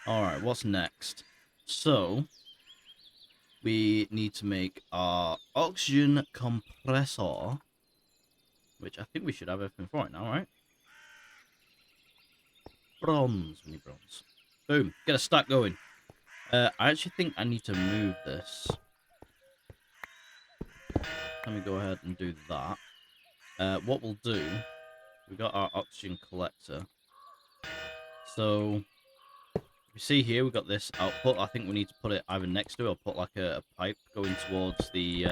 Alright, what's next? So, we need to make our oxygen compressor, which I think we should have everything for it now, right? Bronze. We need bronze. Boom. Get a stack going. I actually think I need to move this. Let me go ahead and do that. What we'll do, we've got our oxygen collector. So, you see here, we've got this output. I think we need to put it either next to it or put like a pipe going towards the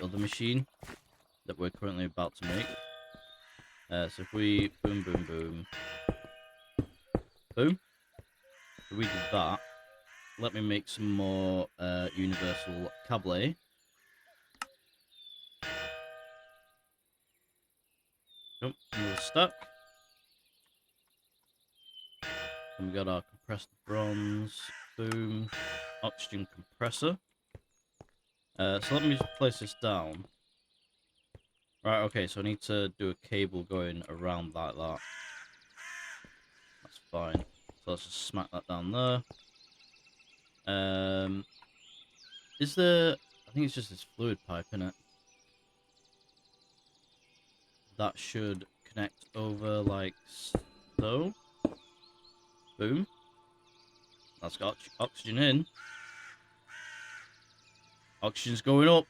other machine that we're currently about to make. So if we boom, boom, boom, boom, if we do that, let me make some more universal cable. Nope, another stack. And we got our compressed bronze, boom, oxygen compressor. So let me just place this down. Right, okay, so I need to do a cable going around like that. That's fine. So let's just smack that down there. Is there... I think it's just this fluid pipe, innit? That should connect over like so. Boom. That's got oxygen in. Oxygen's going up.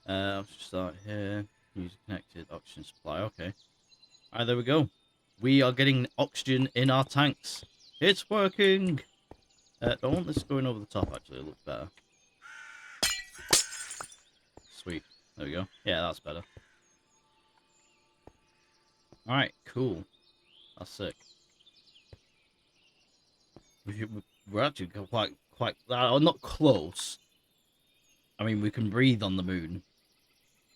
I'll just start here. Use connected oxygen supply. Okay. Alright, there we go. We are getting oxygen in our tanks. It's working. Don't want this going over the top, actually. It looks better. Sweet. There we go. Yeah, that's better. Alright, cool. That's sick. We're actually quite not close. I mean, we can breathe on the moon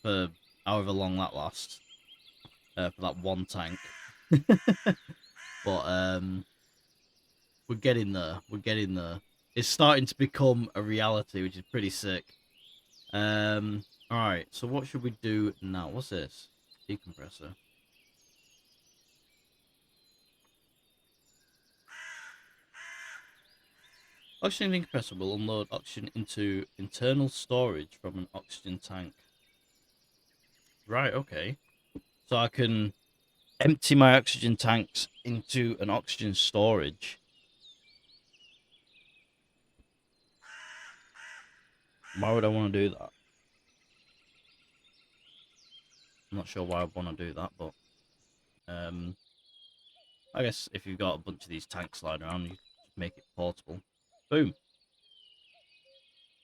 for however long that lasts. For that one tank. But we're getting there. We're getting there. It's starting to become a reality, which is pretty sick. Alright, so what should we do now? What's this? Decompressor. Oxygen decompressor will unload oxygen into internal storage from an oxygen tank. Right, okay. So I can empty my oxygen tanks into an oxygen storage. Why would I want to do that? I'm not sure why I want to do that, but I guess if you've got a bunch of these tanks lying around, you just make it portable. Boom.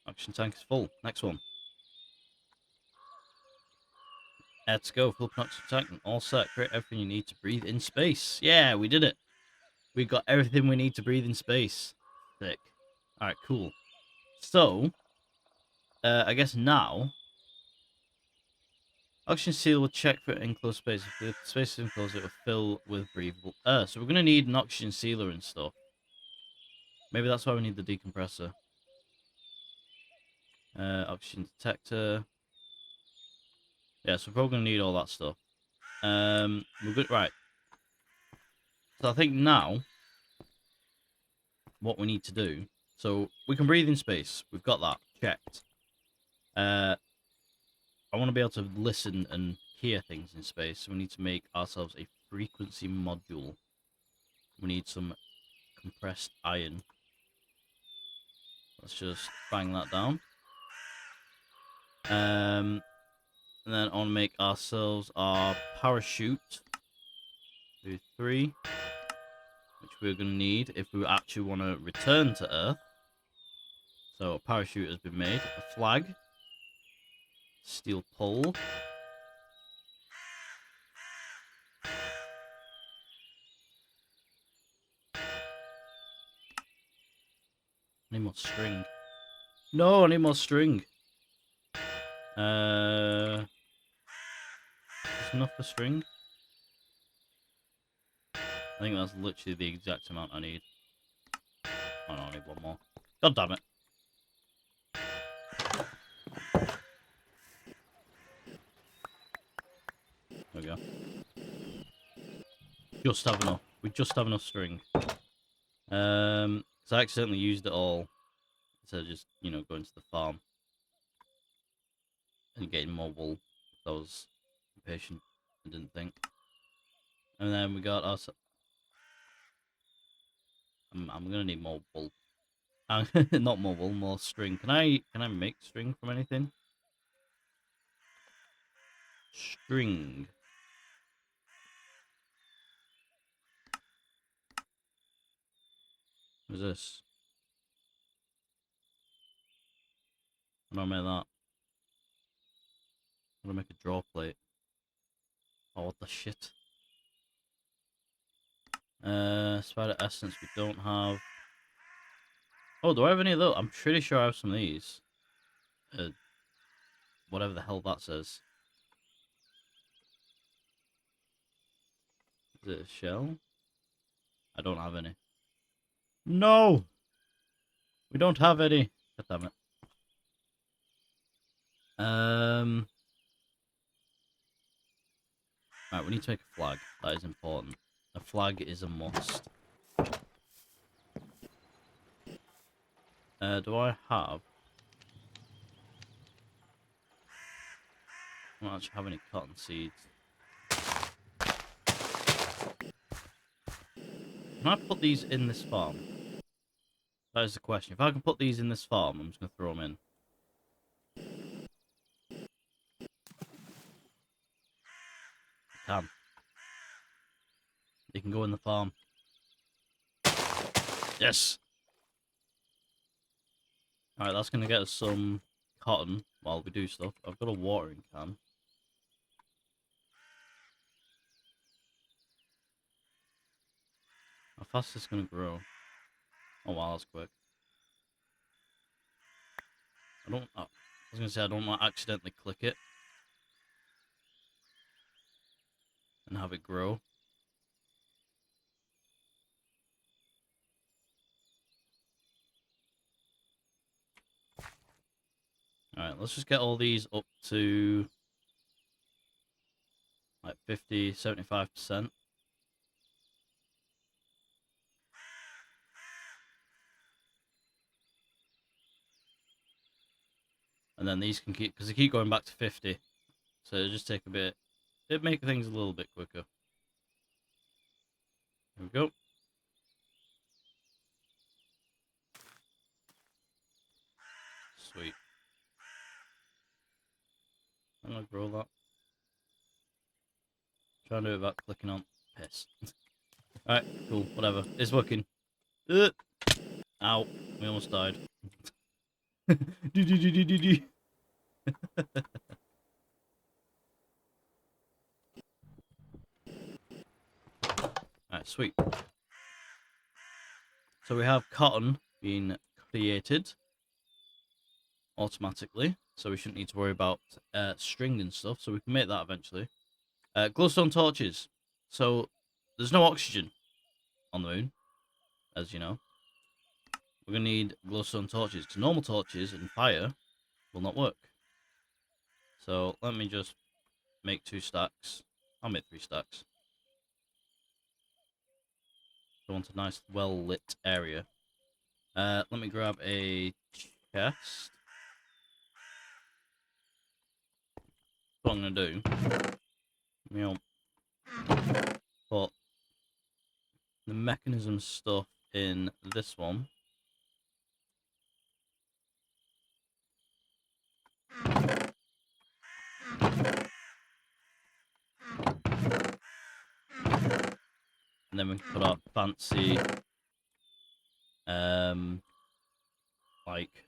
Oxygen tank is full. Next one. Let's go. Full oxygen tank and all set. Create everything you need to breathe in space. Yeah, we did it. We got everything we need to breathe in space. Sick. Alright, cool. So, I guess now, oxygen seal will check for enclosed space. If the space is enclosed, it will fill with breathable air. So we're going to need an oxygen sealer and stuff. Maybe that's why we need the decompressor. Oxygen detector. Yeah, so we're probably going to need all that stuff. We're good. Right. So I think now, what we need to do... So, we can breathe in space. We've got that checked. I want to be able to listen and hear things in space. So we need to make ourselves a frequency module. We need some compressed iron. Let's just bang that down. And then I want to make ourselves our parachute. 2, 3. Which we're going to need if we actually want to return to Earth. So a parachute has been made. A flag. Steel pole. I need more string. No, I need more string. There's enough for string. I think that's literally the exact amount I need. Oh no, I need one more. God damn it. There we go. Just have enough. We just have enough string. Because I accidentally used it all instead of just, you know, going to the farm and getting more wool. I was impatient and didn't think. And then we got us. I'm gonna need more wool. Not more wool, more string. Can I make string from anything? String. What is this? How do I make that? How do I make a draw plate? Oh, what the shit? Spider essence we don't have. Oh, do I have any of those? I'm pretty sure I have some of these. Whatever the hell that says. Is it a shell? I don't have any. No! We don't have any. God damn it. Right, we need to make a flag. That is important. A flag is a must. Do I have... I don't actually have any cotton seeds. Can I put these in this farm? That is the question. If I can put these in this farm, I'm just going to throw them in. I can. They can go in the farm. Yes! Alright, that's going to get us some cotton while we do stuff. I've got a watering can. How fast is this going to grow? Oh wow, that's quick. I was going to say I don't want to accidentally click it and have it grow. Alright, let's just get all these up to like 50, 75%. And then these can keep, because they keep going back to 50. So it'll just take a bit, it'll make things a little bit quicker. There we go. Sweet. I'm gonna grow that. Try and do it without clicking on piss. Alright, cool, whatever. It's working. Ow, we almost died. Alright, sweet. So we have cotton being created automatically, so we shouldn't need to worry about string and stuff, so we can make that eventually. Glowstone torches. So there's no oxygen on the moon, as you know. We're going to need glowstone torches, because normal torches and fire will not work. So let me just make 2 stacks. I'll make 3 stacks. I want a nice, well-lit area. Let me grab a chest. What I'm going to do, put the mechanism stuff in this one. And then we can put our fancy, like,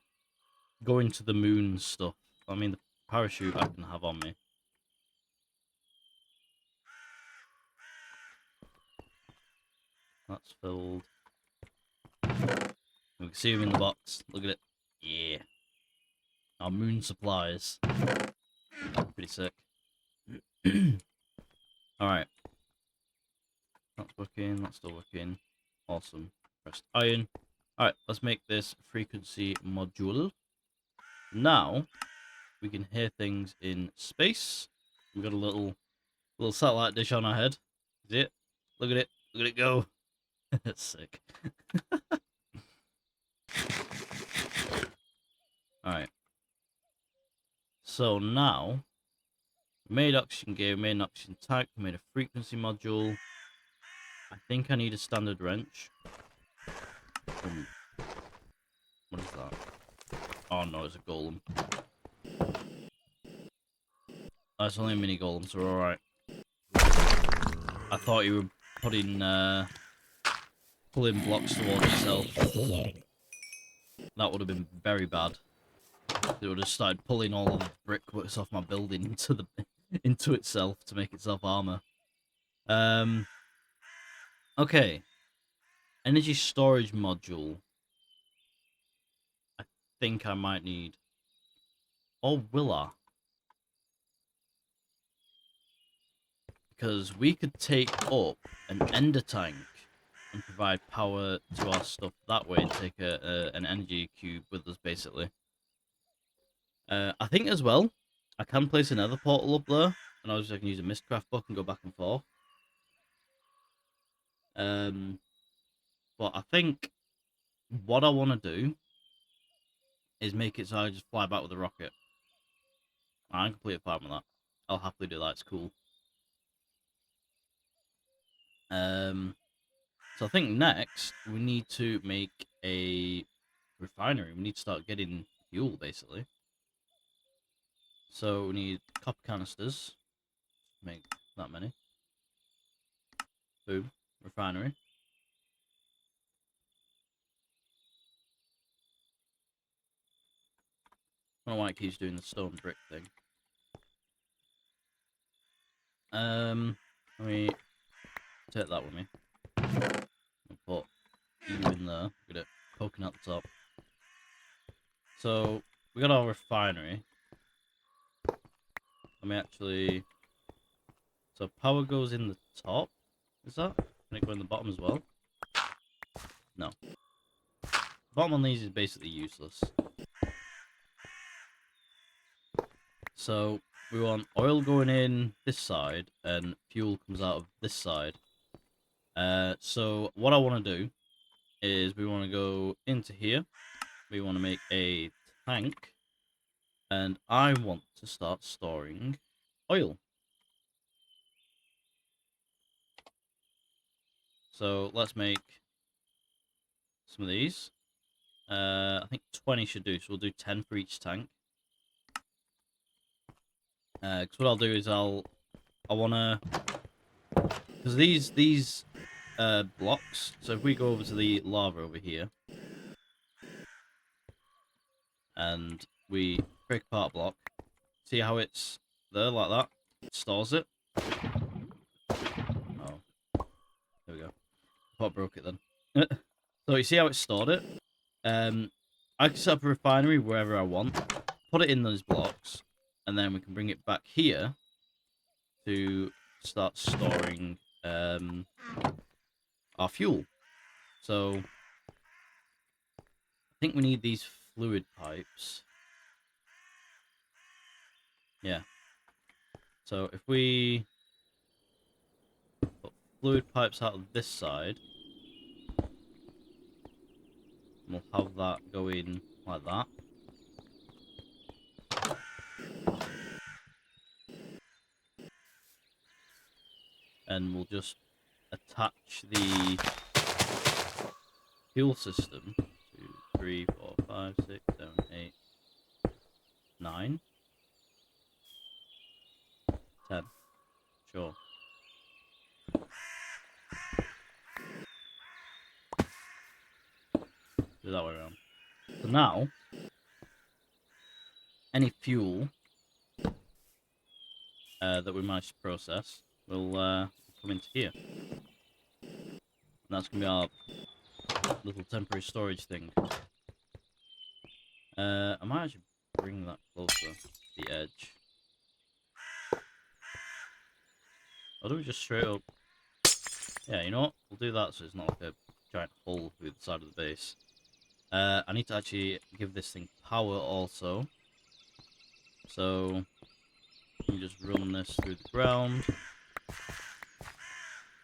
going to the moon stuff. I mean, the parachute I can have on me. That's filled. We can see them in the box. Look at it. Yeah. Our moon supplies. Pretty sick. Alright. That's working. That's still working. Awesome. Pressed iron. Alright, let's make this frequency module. Now, we can hear things in space. We've got a little satellite dish on our head. See it? Look at it. Look at it go. That's sick. Alright. So now, made oxygen gear, made an oxygen tank, made a frequency module. I think I need a standard wrench. What is that? Oh no, it's a golem. Oh, it's only a mini golem, so we're alright. I thought you were putting, pulling blocks towards itself. That would have been very bad. It would have started pulling all of the brickworks off my building into itself to make itself armor. Okay. Energy storage module. I think I might need. Or will I? Because we could take up an ender tank and provide power to our stuff that way and take an energy cube with us, basically. I think as well, I can place another portal up there, and I can use a Mistcraft book and go back and forth. But I think what I want to do is make it so I just fly back with a rocket. I'm completely fine with that. I'll happily do that. It's cool. So I think next we need to make a refinery. We need to start getting fuel, basically. So we need copper canisters. Make that many. Boom. Refinery. I don't know why it keeps doing the stone brick thing. Let me take that with me. I'll put you in there. Look at it. Poking out the top. So, we got our refinery. Let me actually... So, power goes in the top. Is that? Can it go in the bottom as well? No. The bottom on these is basically useless. So, we want oil going in this side, and fuel comes out of this side. So, what I want to do is we want to go into here. We want to make a tank. And I want to start storing oil. So, let's make some of these. I think 20 should do, so we'll do 10 for each tank. Because what I'll do is I want to... Because these blocks, so if we go over to the lava over here, and we break apart a block, see how it's there, like that? It stores it. Oh, there we go. I broke it then. So you see how it stored it? I can set up a refinery wherever I want, put it in those blocks, and then we can bring it back here to start storing our fuel. So I think we need these fluid pipes. Yeah. So if we put fluid pipes out of this side, we'll have that going like that. And we'll just attach the fuel system. 2, 3, 4, 5, 6, 7, 8, 9, 10. Sure. Do that way around. So now, any fuel that we manage to process will come into here. And that's going to be our little temporary storage thing. I might actually bring that closer to the edge. Or do we just straight up... Yeah, you know what? We'll do that so it's not like a giant hole through the side of the base. I need to actually give this thing power also. So, you just run this through the ground.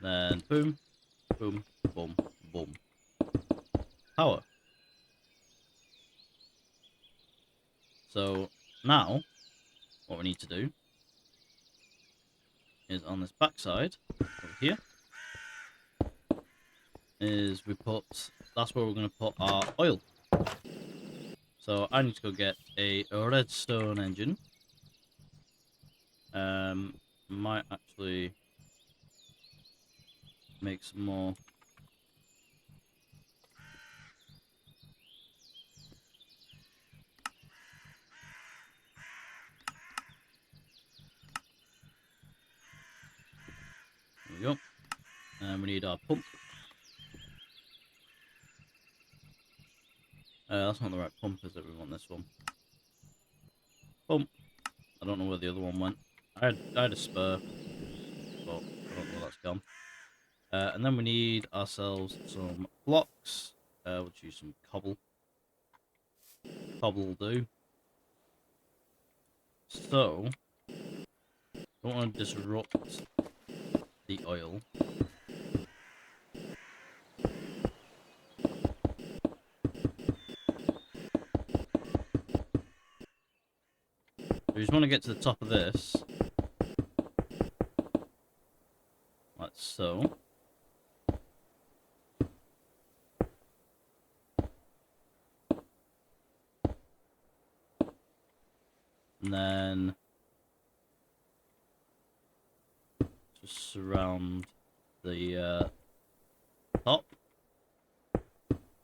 Then, boom, boom, boom, boom. Power. So, now, what we need to do is on this backside, over here, is that's where we're going to put our oil. So I need to go get a redstone engine. Might actually make some more. There we go. And we need our pump. That's not the right pump, is it? We want this one. Pump. I don't know where the other one went. I had a spur, but I don't know where that's gone. And then we need ourselves some blocks. We'll choose some cobble. Cobble will do. So, don't want to disrupt the oil. We just want to get to the top of this. Like so. And then just surround the top.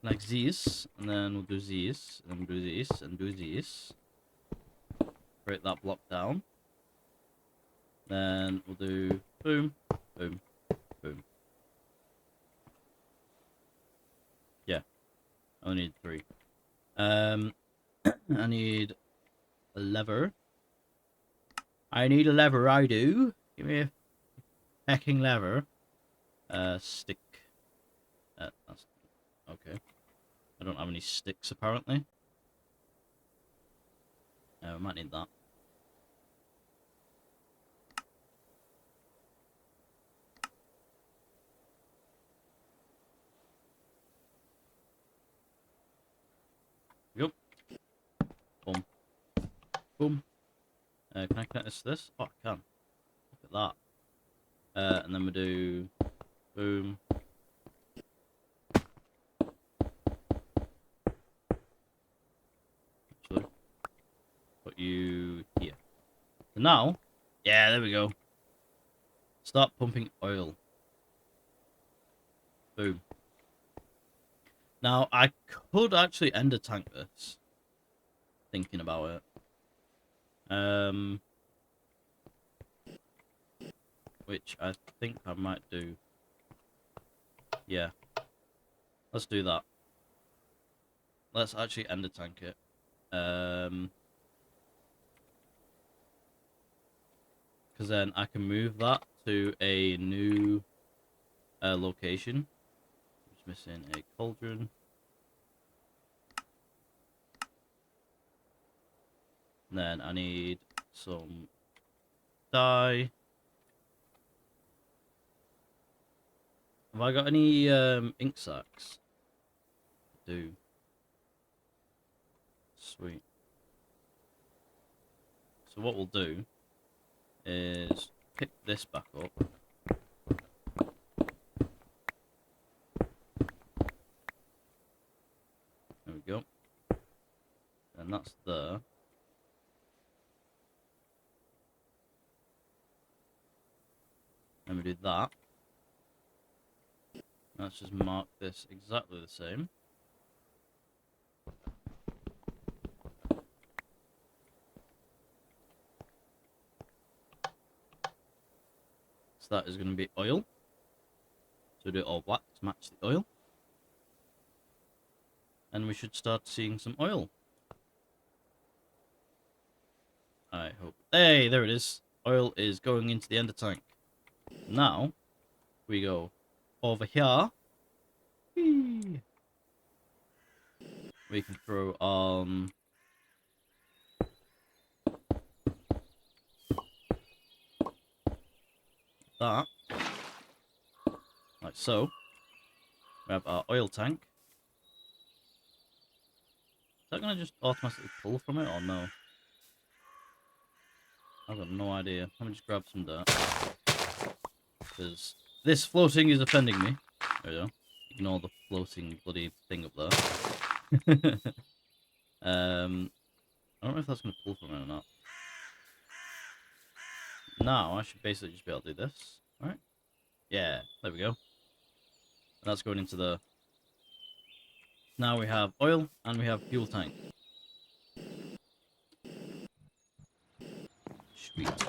Like this. And then we'll do this. And do this. And do this. Break that block down. Then we'll do boom, boom, boom. Yeah. I only need 3. I need a lever. I need a lever, I do. Give me a hacking lever. Stick. That's okay. I don't have any sticks apparently. We might need that. Yep. Boom. Boom. Can I connect this to this? Oh, I can. Look at that. And then we do boom. Actually, put you here. So now, yeah, there we go. Start pumping oil. Boom. Now, I could actually ender tank this. Thinking about it. Which I think I might do. Yeah. Let's do that. Let's actually ender tank it. Because then I can move that to a new location. Just missing a cauldron. And then I need some dye. Have I got any ink sacks? I do. Sweet. So what we'll do is pick this back up. There we go. And that's there. And we do that. Let's just mark this exactly the same. So that is going to be oil. So do it all black to match the oil. And we should start seeing some oil. I hope. Hey, there it is. Oil is going into the ender tank. Now, we go over here, whee, we can throw on that, like so. We have our oil tank. Is that going to just automatically pull from it or no? I've got no idea. Let me just grab some dirt. Because this floating is offending me. There we go. Ignore the floating bloody thing up there. I don't know if that's going to pull from it or not. Now, I should basically just be able to do this. Alright. Yeah, there we go. And that's going into the... Now we have oil and we have fuel tank. Sweet.